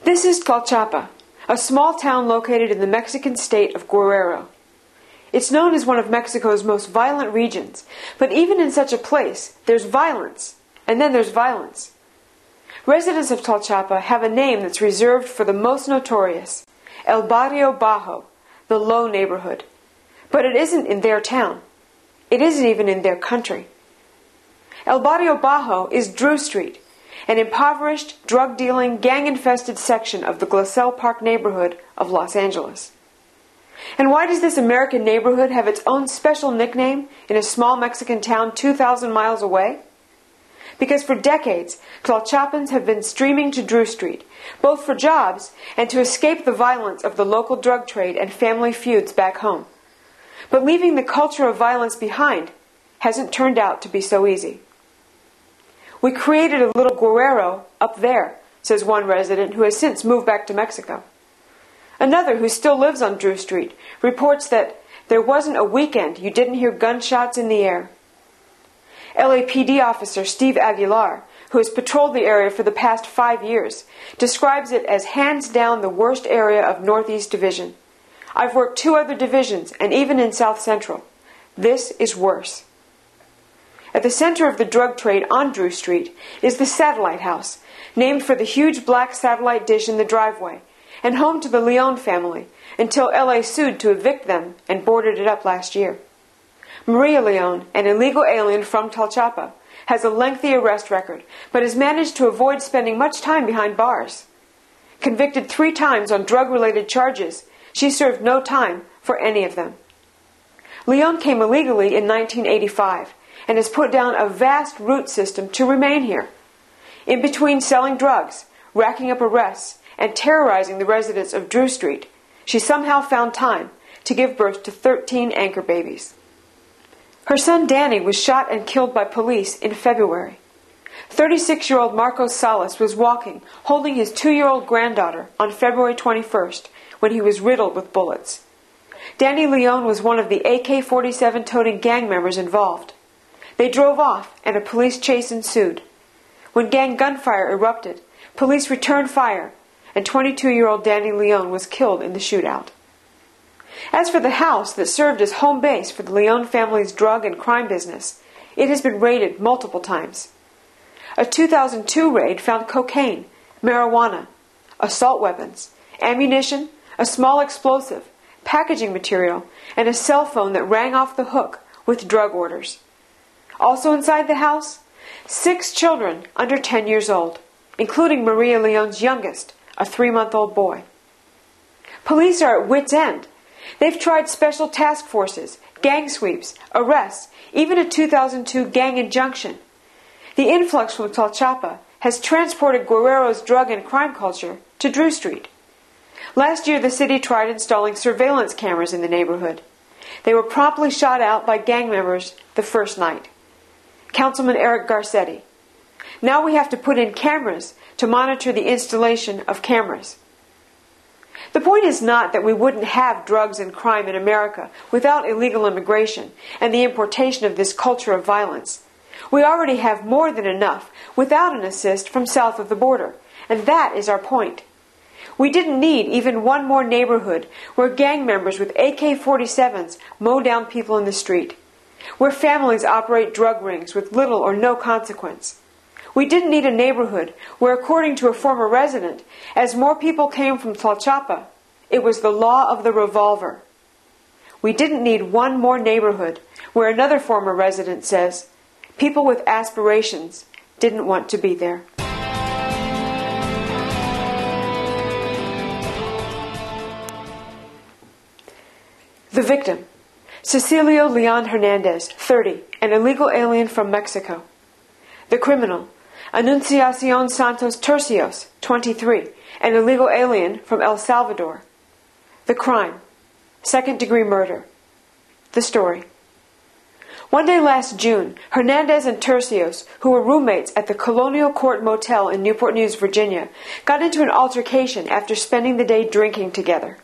This is Tlalchapa, a small town located in the Mexican state of Guerrero. It's known as one of Mexico's most violent regions, but even in such a place, there's violence, and then there's violence. Residents of Tlalchapa have a name that's reserved for the most notorious, El Barrio Bajo, the low neighborhood. But it isn't in their town. It isn't even in their country. El Barrio Bajo is Drew Street, an impoverished, drug-dealing, gang-infested section of the Glassell Park neighborhood of Los Angeles. And why does this American neighborhood have its own special nickname in a small Mexican town 2,000 miles away? Because for decades, Tlalchapans have been streaming to Drew Street, both for jobs and to escape the violence of the local drug trade and family feuds back home. But leaving the culture of violence behind hasn't turned out to be so easy. We created a little Guerrero up there, says one resident who has since moved back to Mexico. Another, who still lives on Drew Street, reports that there wasn't a weekend you didn't hear gunshots in the air. LAPD officer Steve Aguilar, who has patrolled the area for the past 5 years, describes it as hands down the worst area of Northeast Division. I've worked 2 other divisions, and even in South Central. This is worse. At the center of the drug trade on Drew Street is the Satellite House, named for the huge black satellite dish in the driveway, and home to the Leon family, until LA sued to evict them and boarded it up last year. Maria Leon, an illegal alien from Tlalchapa, has a lengthy arrest record, but has managed to avoid spending much time behind bars. Convicted 3 times on drug-related charges, she served no time for any of them. Leon came illegally in 1985 and has put down a vast root system to remain here. In between selling drugs, racking up arrests, and terrorizing the residents of Drew Street, she somehow found time to give birth to 13 anchor babies. Her son Danny was shot and killed by police in February. 36-year-old Marcos Salas was walking, holding his 2-year-old granddaughter on February 21st when he was riddled with bullets. Danny Leon was one of the AK-47 toting gang members involved. They drove off and a police chase ensued. When gang gunfire erupted, police returned fire, and 22-year-old Danny Leon was killed in the shootout. As for the house that served as home base for the Leon family's drug and crime business, it has been raided multiple times. A 2002 raid found cocaine, marijuana, assault weapons, ammunition, a small explosive, packaging material, and a cell phone that rang off the hook with drug orders. Also inside the house, 6 children under 10 years old, including Maria Leon's youngest, a 3-month-old boy. Police are at wit's end. They've tried special task forces, gang sweeps, arrests, even a 2002 gang injunction. The influx from Tlalchapa has transported Guerrero's drug and crime culture to Drew Street. Last year, the city tried installing surveillance cameras in the neighborhood. They were promptly shot out by gang members the first night. Councilman Eric Garcetti. Now we have to put in cameras to monitor the installation of cameras. The point is not that we wouldn't have drugs and crime in America without illegal immigration and the importation of this culture of violence. We already have more than enough without an assist from south of the border, and that is our point. We didn't need even one more neighborhood where gang members with AK-47s mow down people in the street, where families operate drug rings with little or no consequence. We didn't need a neighborhood where, according to a former resident, as more people came from Tlalchapa, it was the law of the revolver. We didn't need one more neighborhood where another former resident says, people with aspirations didn't want to be there. The victim, Cecilio Leon Hernandez, 30, an illegal alien from Mexico. The criminal, Anunciacion Santos Tercios, 23, an illegal alien from El Salvador. The crime, second-degree murder. The story. One day last June, Hernandez and Tercios, who were roommates at the Colonial Court Motel in Newport News, Virginia, got into an altercation after spending the day drinking together.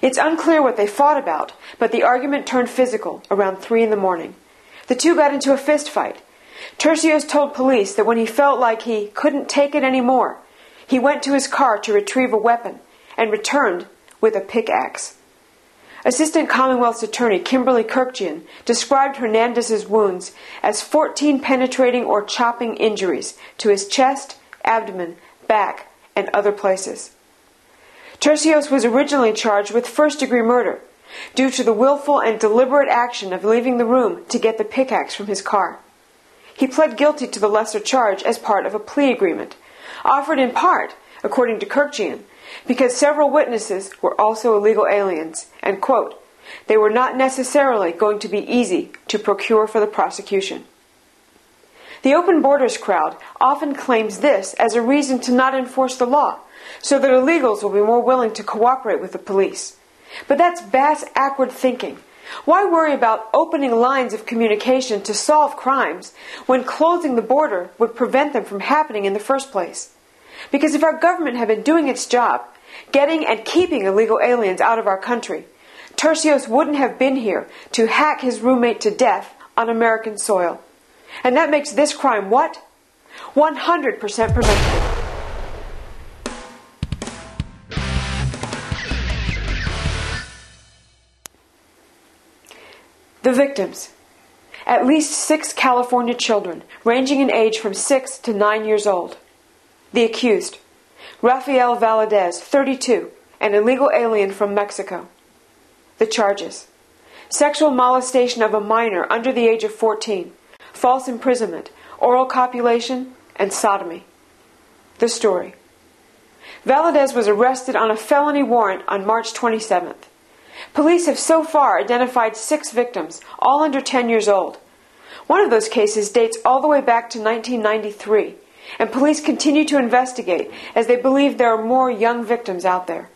It's unclear what they fought about, but the argument turned physical around 3 a.m. The two got into a fist fight. Tercios told police that when he felt like he couldn't take it anymore, He went to his car to retrieve a weapon and returned with a pickaxe. Assistant Commonwealth's Attorney Kimberly Kirkjian described Hernandez's wounds as 14 penetrating or chopping injuries to his chest, abdomen, back, and other places. Tercios was originally charged with first-degree murder due to the willful and deliberate action of leaving the room to get the pickaxe from his car. He pled guilty to the lesser charge as part of a plea agreement, offered in part, according to Kirkjian, because several witnesses were also illegal aliens, and, quote, they were not necessarily going to be easy to procure for the prosecution. The open borders crowd often claims this as a reason to not enforce the law, so that illegals will be more willing to cooperate with the police. But that's bass-ackward thinking. Why worry about opening lines of communication to solve crimes when closing the border would prevent them from happening in the first place? Because if our government had been doing its job, getting and keeping illegal aliens out of our country, Tercios wouldn't have been here to hack his roommate to death on American soil. And that makes this crime what? 100% preventable. The victims. At least 6 California children, ranging in age from 6 to 9 years old. The accused. Rafael Valadez, 32, an illegal alien from Mexico. The charges. Sexual molestation of a minor under the age of 14, false imprisonment, oral copulation, and sodomy. The story. Valadez was arrested on a felony warrant on March 27th. Police have so far identified 6 victims, all under 10 years old. One of those cases dates all the way back to 1993, and police continue to investigate as they believe there are more young victims out there.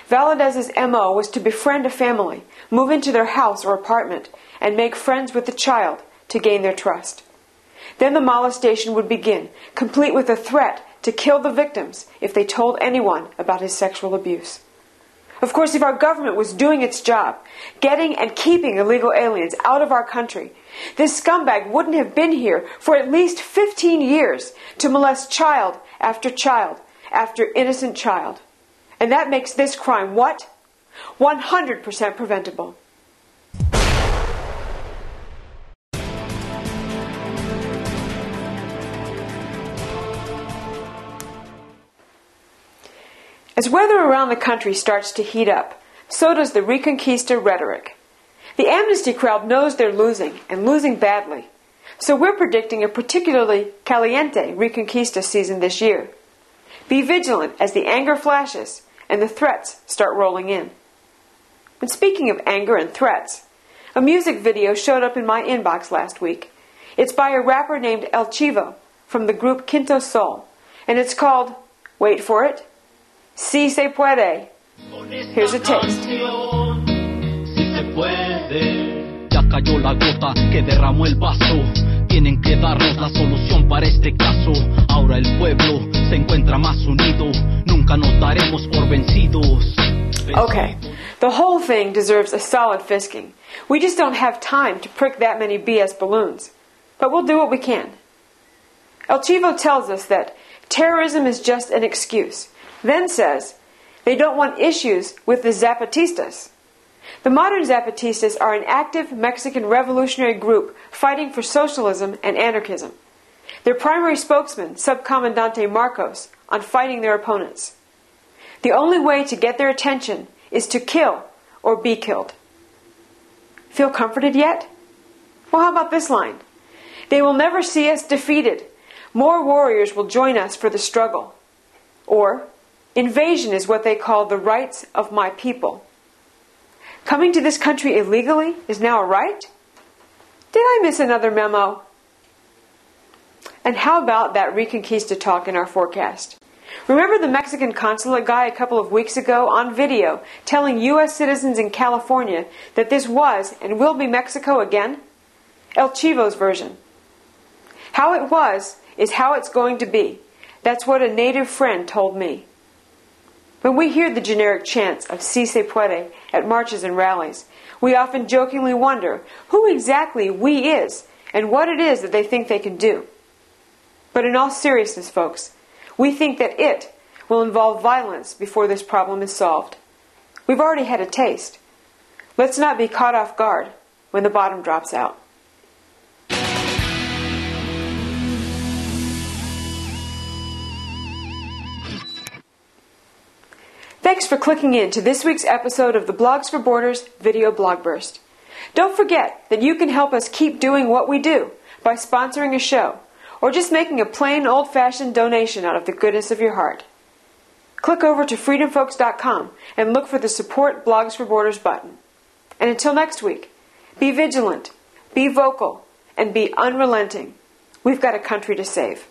Valadez's MO was to befriend a family, move into their house or apartment, and make friends with the child to gain their trust. Then the molestation would begin, complete with a threat to kill the victims if they told anyone about his sexual abuse. Of course, if our government was doing its job, getting and keeping illegal aliens out of our country, this scumbag wouldn't have been here for at least 15 years to molest child after innocent child. And that makes this crime what? 100% preventable. As weather around the country starts to heat up, so does the Reconquista rhetoric. The amnesty crowd knows they're losing, and losing badly. So we're predicting a particularly caliente Reconquista season this year. Be vigilant as the anger flashes and the threats start rolling in. And speaking of anger and threats, a music video showed up in my inbox last week. It's by a rapper named El Chivo from the group Quinto Sol, and it's called, wait for it, Si Se Puede. Here's a taste. Ya cayó la gota que derramó el vaso. Tienen que darnos la solución para este caso. Ahora el pueblo se encuentra más unido. Nunca nos daremos por vencidos. Okay, the whole thing deserves a solid fisking. We just don't have time to prick that many BS balloons. But we'll do what we can. El Chivo tells us that terrorism is just an excuse. Then says they don't want issues with the Zapatistas. The modern Zapatistas are an active Mexican revolutionary group fighting for socialism and anarchism. Their primary spokesman, Subcomandante Marcos, on fighting their opponents. The only way to get their attention is to kill or be killed. Feel comforted yet? Well, how about this line? They will never see us defeated. More warriors will join us for the struggle. Or, invasion is what they call the rights of my people. Coming to this country illegally is now a right? Did I miss another memo? And how about that Reconquista talk in our forecast? Remember the Mexican consulate guy a couple of weeks ago on video telling U.S. citizens in California that this was and will be Mexico again? El Chivo's version. How it was is how it's going to be. That's what a native friend told me. When we hear the generic chants of Si Se Puede at marches and rallies, we often jokingly wonder who exactly we is and what it is that they think they can do. But in all seriousness, folks, We think that it will involve violence before this problem is solved. We've already had a taste. Let's not be caught off guard when the bottom drops out. Thanks for clicking in to this week's episode of the Blogs for Borders Video Blog Burst. Don't forget that you can help us keep doing what we do by sponsoring a show or just making a plain old-fashioned donation out of the goodness of your heart. Click over to freedomfolks.com and look for the Support Blogs for Borders button. And until next week, be vigilant, be vocal, and be unrelenting. We've got a country to save.